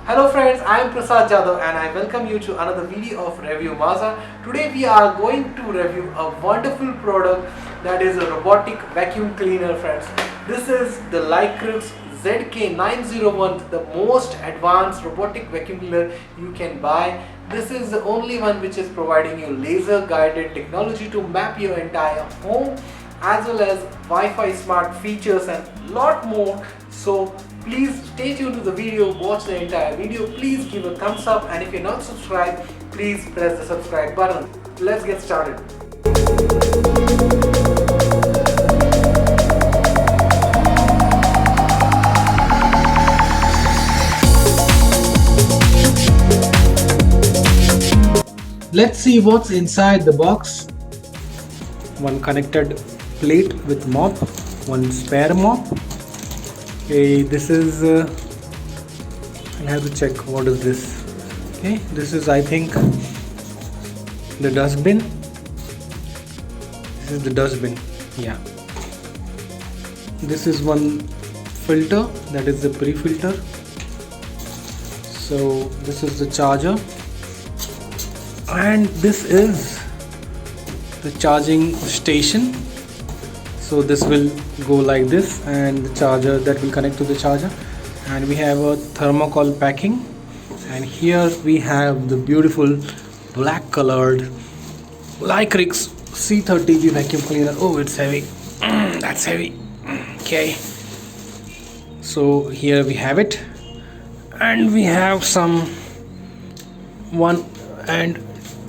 Hello friends, I am Prasad Jadhav and I welcome you to another video of Reviewmaza. Today we are going to review a wonderful product that is a robotic vacuum cleaner, friends. This is the Liectroux Zk901, the most advanced robotic vacuum cleaner you can buy. This is the only one which is providing you laser guided technology to map your entire home, as well as Wi-Fi smart features and lot more. So please stay tuned to the video, watch the entire video, please give a thumbs up, and if you're not subscribed, please press the subscribe button. Let's get started. Let's see what's inside the box. One connected plate with mop, one spare mop. Okay, this is I have to check what is this. Okay, this is, I think, the dustbin. This is the dustbin. Yeah, this is one filter, that is the pre-filter. So this is the charger, and this is the charging station. So this will go like this, and the charger that will connect to the charger, and we have a thermocol packing, and here we have the beautiful black colored Liectroux C30 vacuum cleaner. Oh, it's heavy. That's heavy. Okay, so here we have it, and we have some 1 and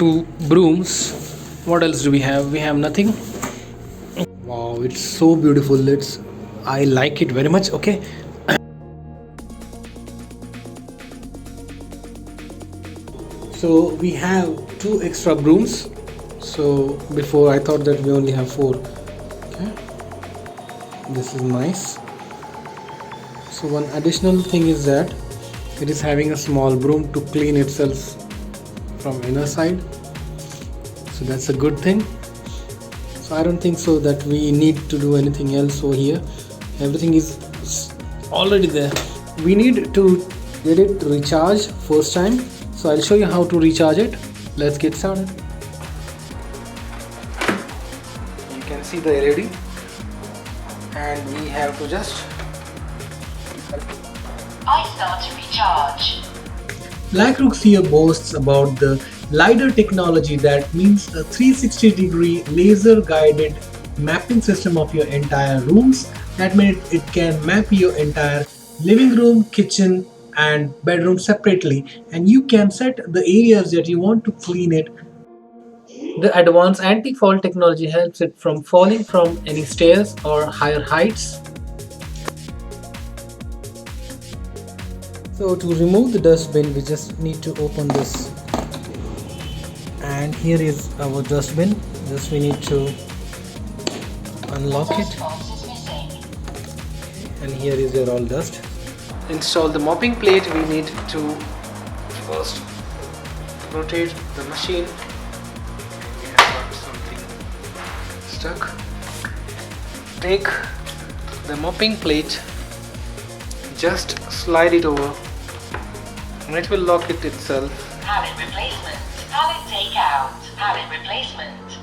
2 brooms. What else do we have? We have nothing. Wow, it's so beautiful. I like it very much. Okay, so we have 2 extra brooms. So before I thought that we only have 4. Okay, this is nice. So one additional thing is that it is having a small broom to clean itself from inner side, so that's a good thing. So I don't think so that we need to do anything else over here. Everything is already there. We need to get it to recharge first time. So I'll show you how to recharge it. Let's get started. You can see the LED, and we have to just start to recharge. Liectroux here boasts about the lidar technology, that means a 360-degree laser guided mapping system of your entire rooms. That means it can map your entire living room, kitchen and bedroom separately, and you can set the areas that you want to clean it. The advanced anti-fall technology helps it from falling from any stairs or higher heights. So to remove the dustbin, we just need to open this, and here is our dustbin. Just we need to unlock it, and here is your all dust. Install the mopping plate. We need to first rotate the machine. We have got something stuck. Take the mopping plate, just slide it over, and it will lock it itself. Pallet replacement. Pallet take out. Pallet replacement.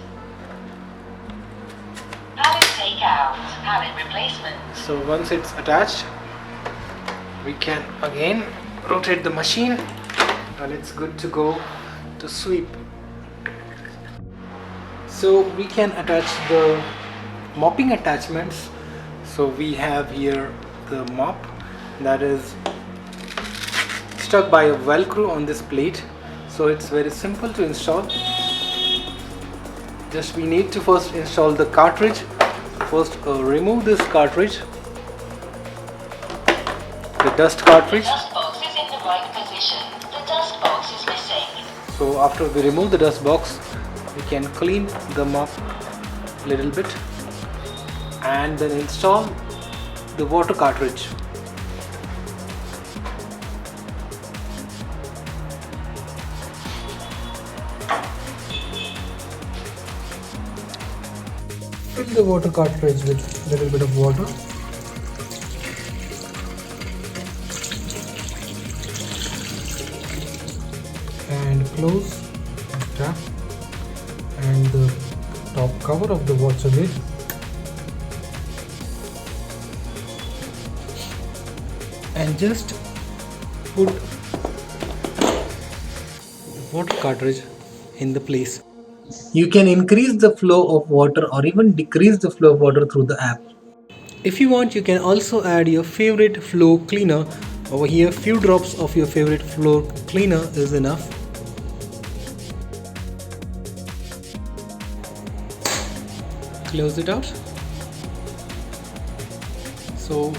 Pallet take out. Pallet replacement. So once it's attached, we can again rotate the machine, and it's good to go to sweep. So we can attach the mopping attachments. So we have here the mop that is stuck by a Velcro on this plate. So it's very simple to install. Just we need to first install the cartridge. First remove this cartridge, the dust cartridge. The dust box is in the right position. The dust box is missing. So after we remove the dust box, we can clean the mop a little bit, and then install the water cartridge. Fill the water cartridge with a little bit of water. and close the tap and the top cover of the water lid. And just put the water cartridge in the place. You can increase the flow of water or even decrease the flow of water through the app. If you want, you can also add your favorite floor cleaner. Over here, few drops of your favorite floor cleaner is enough. Close it out. So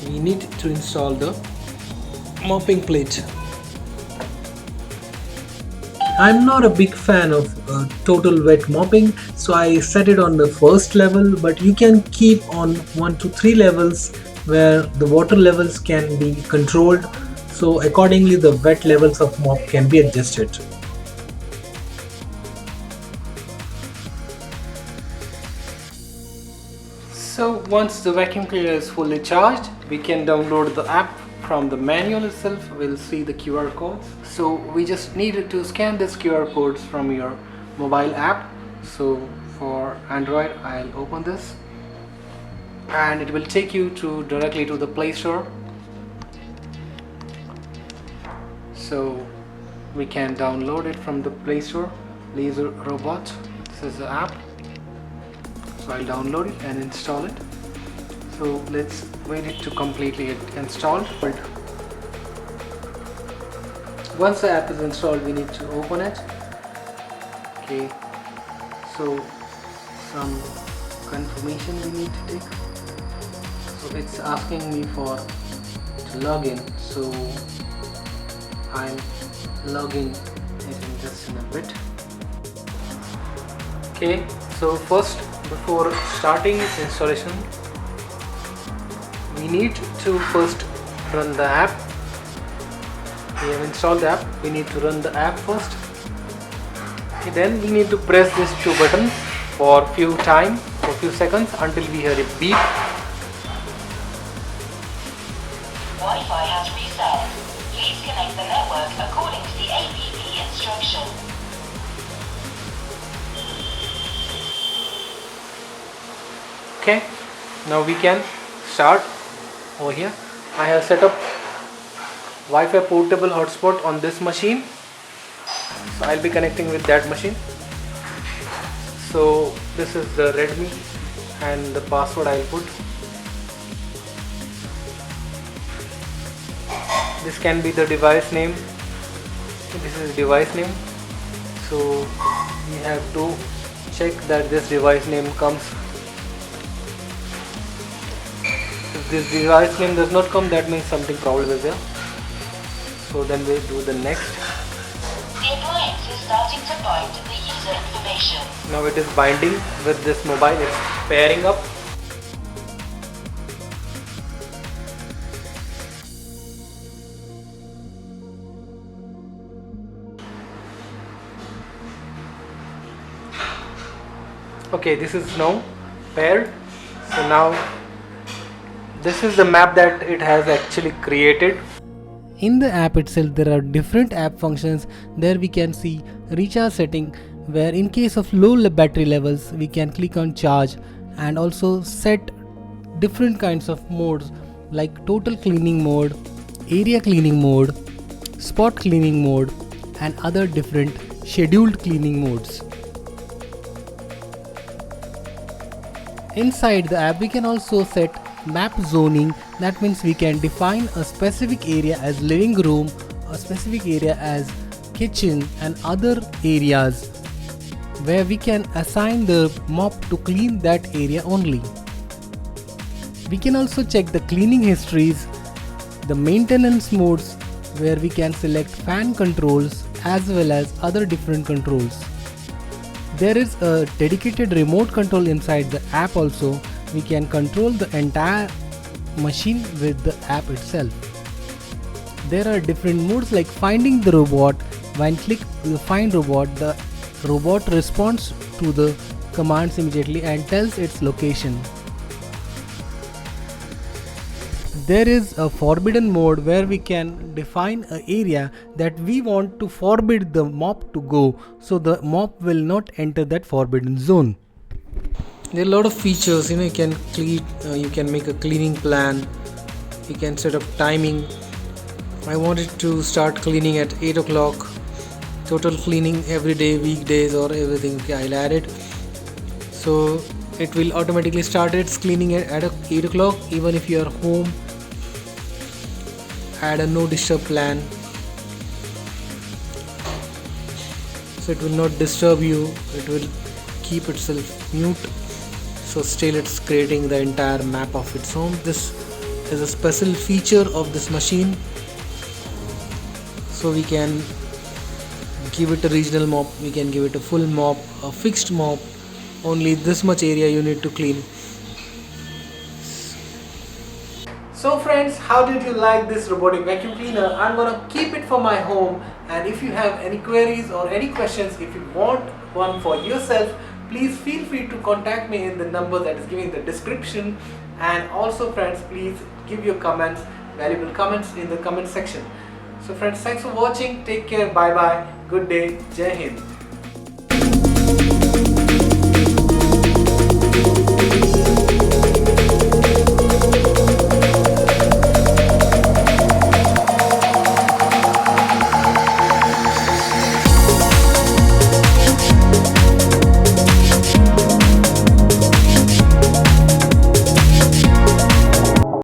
we need to install the mopping plate. I'm not a big fan of total wet mopping, so I set it on the first level, but you can keep on 1 to 3 levels where the water levels can be controlled, so accordingly the wet levels of mop can be adjusted. So once the vacuum cleaner is fully charged, we can download the app. From the manual itself, we'll see the QR codes. So we just needed to scan this QR codes from your mobile app. So for Android, I'll open this and it will take you directly to the Play Store. So we can download it from the Play Store. Laser Robot, this is the app. So I'll download it and install it. So let's wait it to completely get installed. Once the app is installed, we need to open it. Okay, so some confirmation we need to take. So it's asking me to log in. So I'm logging it in just in a bit. Okay, so first, before starting its installation, we need to first run the app. We have installed the app, we need to run the app first. Okay, then we need to press these 2 buttons for few seconds until we hear a beep. Wi-Fi has reset. Please connect the network according to the APP instruction. Okay, now we can start. Over here I have set up Wi-Fi portable hotspot on this machine, so I'll be connecting with that machine. So this is the Redmi and the password I'll put. This can be the device name. This is device name, so we have to check that this device name comes. If this device name does not come, that means something problem is there. So then we do the next. The appliance is starting to bind the user information. Now it is binding with this mobile, it's pairing up. Okay, this is now paired. So now this is the map that it has actually created. In the app itself, there are different app functions. There we can see recharge setting, where in case of low battery levels, we can click on charge, and also set different kinds of modes like total cleaning mode, area cleaning mode, spot cleaning mode, and other different scheduled cleaning modes. Inside the app, we can also set map zoning. That means we can define a specific area as living room, a specific area as kitchen, and other areas where we can assign the mop to clean that area only. We can also check the cleaning histories, the maintenance modes, where we can select fan controls as well as other different controls. There is a dedicated remote control inside the app also. We can control the entire machine with the app itself. There are different modes like finding the robot. When click the find robot, the robot responds to the commands immediately and tells its location. there is a forbidden mode where we can define an area that we want to forbid the mop to go, so the mop will not enter that forbidden zone. There are a lot of features, you can clean, you can make a cleaning plan, you can set up timing. I wanted to start cleaning at 8 o'clock, total cleaning every day, weekdays or everything. Okay, I'll add it, so it will automatically start its cleaning at 8 o'clock. Even if you are home, add a no disturb plan, so it will not disturb you, it will keep itself mute, so still it's creating the entire map of its own. This is a special feature of this machine, so we can give it a regional mop, we can give it a full mop, a fixed mop, only this much area you need to clean. So friends, how did you like this robotic vacuum cleaner? I'm gonna keep it for my home, and if you have any queries or any questions, if you want one for yourself, please feel free to contact me in the number that is given in the description. And also friends, please give your comments, valuable comments in the comment section. So friends, thanks for watching, take care, bye bye, good day, Jai Hind.